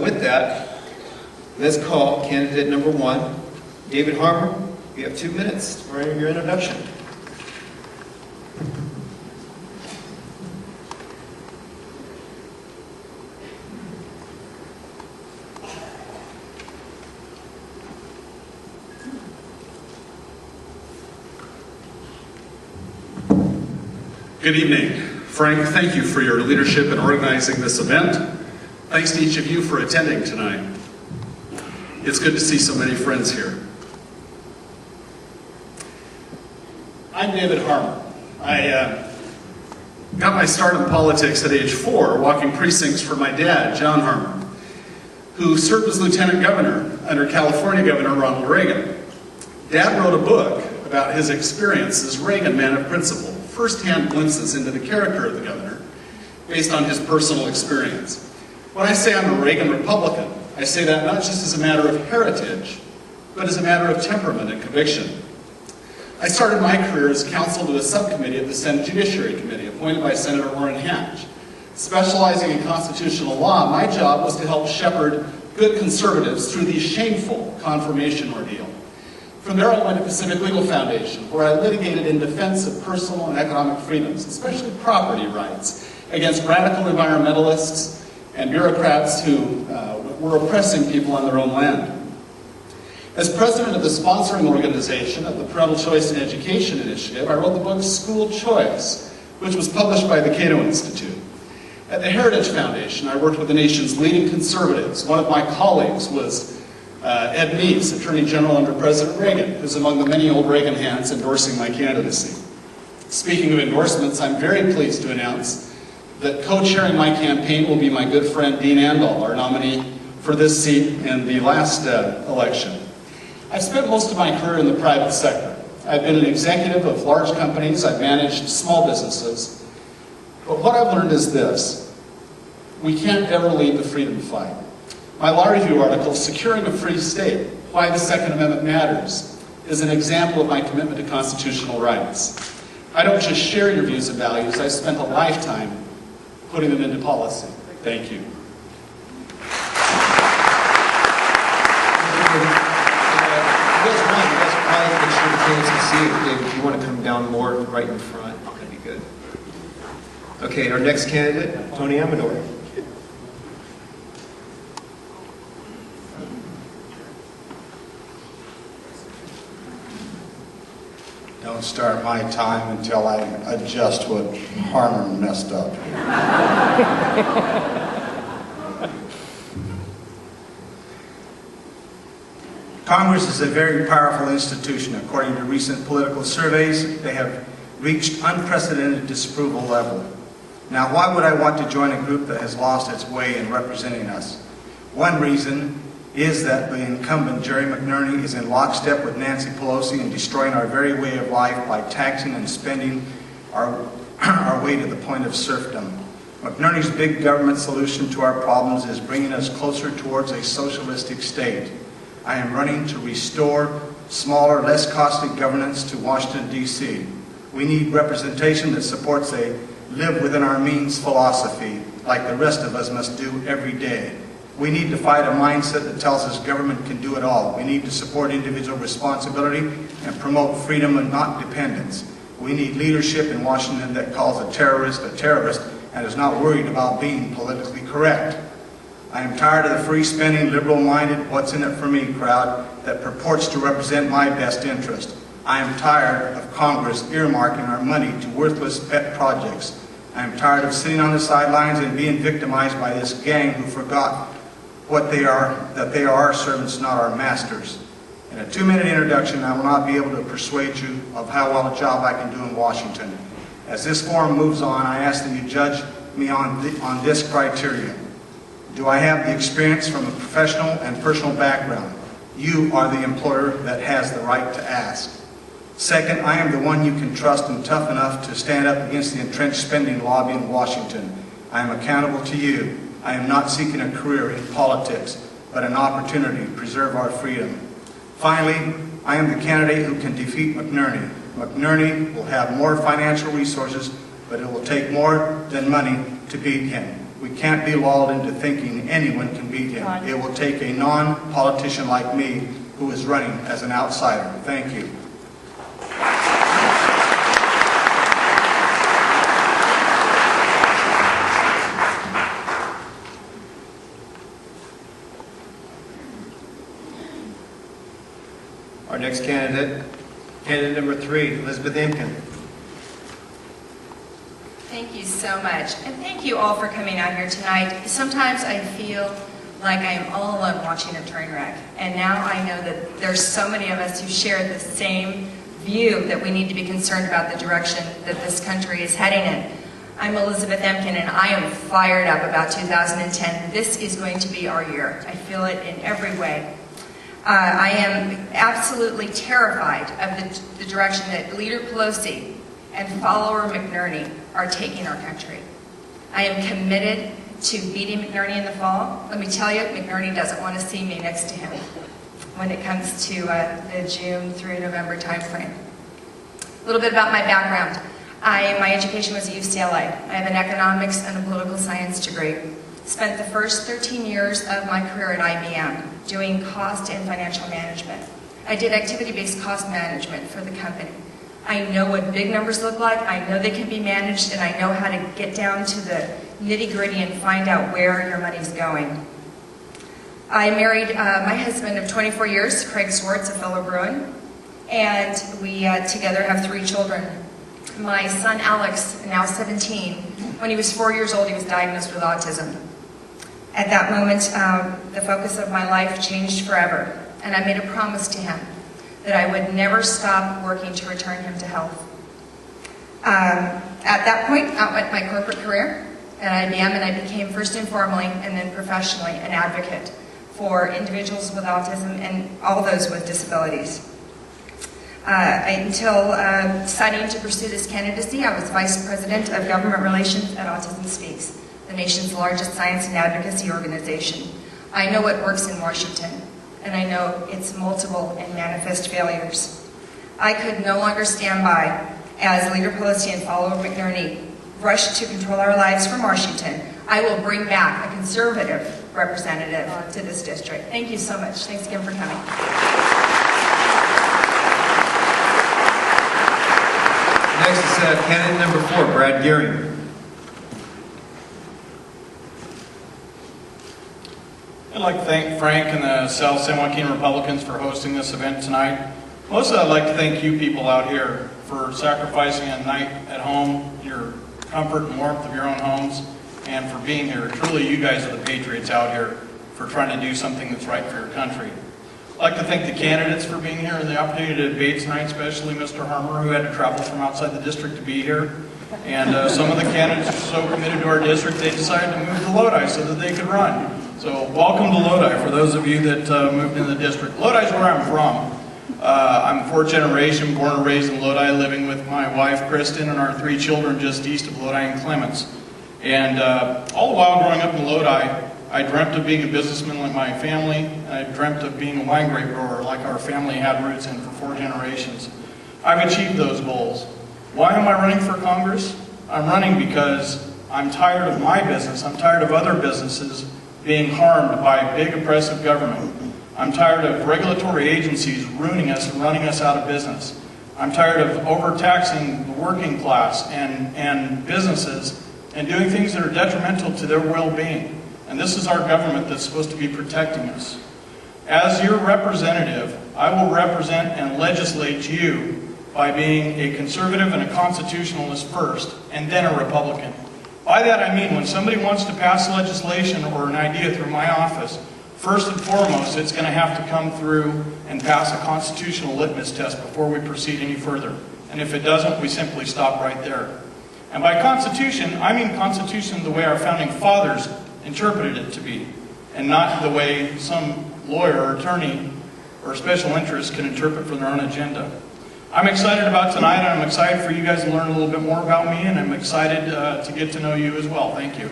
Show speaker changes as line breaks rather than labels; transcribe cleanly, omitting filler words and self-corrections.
With that, let's call candidate number 1, David Harmer. You have 2 minutes for your introduction.
Good evening. Frank, thank you for your leadership in organizing this event. Thanks to each of you for attending tonight. It's good to see so many friends here. I'm David Harmer. I got my start in politics at age 4, walking precincts for my dad, John Harmer, who served as lieutenant governor under California Governor Ronald Reagan. Dad wrote a book about his experience as Reagan man of principle, first-hand glimpses into the character of the governor based on his personal experience. When I say I'm a Reagan Republican, I say that not just as a matter of heritage, but as a matter of temperament and conviction. I started my career as counsel to a subcommittee of the Senate Judiciary Committee, appointed by Senator Orrin Hatch. Specializing in constitutional law, my job was to help shepherd good conservatives through the shameful confirmation ordeal. From there I went to Pacific Legal Foundation, where I litigated in defense of personal and economic freedoms, especially property rights, against radical environmentalists and bureaucrats who were oppressing people on their own land. As president of the sponsoring organization of the Parental Choice in Education Initiative, I wrote the book School Choice, which was published by the Cato Institute. At the Heritage Foundation, I worked with the nation's leading conservatives. One of my colleagues was Ed Meese, Attorney General under President Reagan, who's among the many old Reagan hands endorsing my candidacy. Speaking of endorsements, I'm very pleased to announce that co-chairing my campaign will be my good friend Dean Andall, our nominee for this seat in the last election. I've spent most of my career in the private sector. I've been an executive of large companies, I've managed small businesses, but what I've learned is this: we can't ever lead the freedom fight. My law review article, Securing a Free State, Why the Second Amendment Matters, is an example of my commitment to constitutional rights. I don't just share your views and values, I spent a lifetime putting them into policy. Thank you.
If you want to come down more right in front, that'd be good. Okay, our next candidate, Tony Amador.
Don't start my time until I adjust what Harmer messed up. Congress is a very powerful institution. According to recent political surveys, they have reached unprecedented disapproval level. Now, why would I want to join a group that has lost its way in representing us? One reason is that the incumbent, Jerry McNerney, is in lockstep with Nancy Pelosi in destroying our very way of life by taxing and spending our way to the point of serfdom. McNerney's big government solution to our problems is bringing us closer towards a socialistic state. I am running to restore smaller, less costly governance to Washington, D.C. We need representation that supports a live within our means philosophy, like the rest of us must do every day. We need to fight a mindset that tells us government can do it all. We need to support individual responsibility and promote freedom and not dependence. We need leadership in Washington that calls a terrorist and is not worried about being politically correct. I am tired of the free-spending, liberal-minded, what's-in-it-for-me crowd that purports to represent my best interest. I am tired of Congress earmarking our money to worthless pet projects. I am tired of sitting on the sidelines and being victimized by this gang who forgot what they are, that they are our servants, not our masters. In a 2-minute introduction, I will not be able to persuade you of how well a job I can do in Washington. As this forum moves on, I ask that you judge me on this criteria. Do I have the experience from a professional and personal background? You are the employer that has the right to ask. Second, I am the one you can trust and tough enough to stand up against the entrenched spending lobby in Washington. I am accountable to you. I am not seeking a career in politics, but an opportunity to preserve our freedom. Finally, I am the candidate who can defeat McNerney. McNerney will have more financial resources, but it will take more than money to beat him. We can't be lulled into thinking anyone can beat him. It will take a non-politician like me who is running as an outsider. Thank you.
Our next candidate, candidate number 3, Elizabeth Imkin.
Thank you so much, and thank you all for coming out here tonight. Sometimes I feel like I am all alone watching a train wreck, and now I know that there's so many of us who share the same view that we need to be concerned about the direction that this country is heading in. I'm Elizabeth Imkin, and I am fired up about 2010. This is going to be our year. I feel it in every way. I am absolutely terrified of the direction that Leader Pelosi and follower McNerney are taking our country. I am committed to beating McNerney in the fall. Let me tell you, McNerney doesn't want to see me next to him when it comes to the June through November timeframe. A little bit about my background. My education was at UCLA. I have an economics and a political science degree. Spent the first 13 years of my career at IBM doing cost and financial management. I did activity-based cost management for the company. I know what big numbers look like, I know they can be managed, and I know how to get down to the nitty-gritty and find out where your money's going. I married my husband of 24 years, Craig Swartz, a fellow Bruin, and we together have 3 children. My son Alex, now 17, when he was 4 years old, he was diagnosed with autism. At that moment, the focus of my life changed forever, and I made a promise to him that I would never stop working to return him to health. At that point, out went my corporate career at IBM, and I became first informally and then professionally an advocate for individuals with autism and all those with disabilities. Until deciding to pursue this candidacy, I was Vice President of Government Relations at Autism Speaks, the nation's largest science and advocacy organization. I know what works in Washington, and I know its multiple and manifest failures. I could no longer stand by as Leader Pelosi and follower McNerney rush to control our lives from Washington. I will bring back a conservative representative to this district. Thank you so much. Thanks again for coming.
Next is candidate number 4, Brad Gearing.
I'd like to thank Frank and the South San Joaquin Republicans for hosting this event tonight. Mostly I'd like to thank you people out here for sacrificing a night at home, your comfort and warmth of your own homes, and for being here. Truly, you guys are the patriots out here for trying to do something that's right for your country. I'd like to thank the candidates for being here and the opportunity to debate tonight, especially Mr. Harmer, who had to travel from outside the district to be here. And some of the candidates are so committed to our district, they decided to move to Lodi so that they could run. So welcome to Lodi for those of you that moved in the district. Lodi's where I'm from. I'm 4th generation, born and raised in Lodi, living with my wife Kristen and our 3 children just east of Lodi and Clements. And all the while growing up in Lodi, I dreamt of being a businessman like my family. I dreamt of being a wine grape grower like our family had roots in for 4 generations. I've achieved those goals. Why am I running for Congress? I'm running because I'm tired of my business. I'm tired of other businesses being harmed by big oppressive government. I'm tired of regulatory agencies ruining us and running us out of business. I'm tired of overtaxing the working class and businesses and doing things that are detrimental to their well-being. And this is our government that's supposed to be protecting us. As your representative, I will represent and legislate you by being a conservative and a constitutionalist first, and then a Republican. By that I mean when somebody wants to pass legislation or an idea through my office, first and foremost it's going to have to come through and pass a constitutional litmus test before we proceed any further. And if it doesn't, we simply stop right there. And by Constitution, I mean Constitution the way our founding fathers interpreted it to be, and not the way some lawyer or attorney or special interest can interpret for their own agenda. I'm excited about tonight, and I'm excited for you guys to learn a little bit more about me, and I'm excited to get to know you as well. Thank you.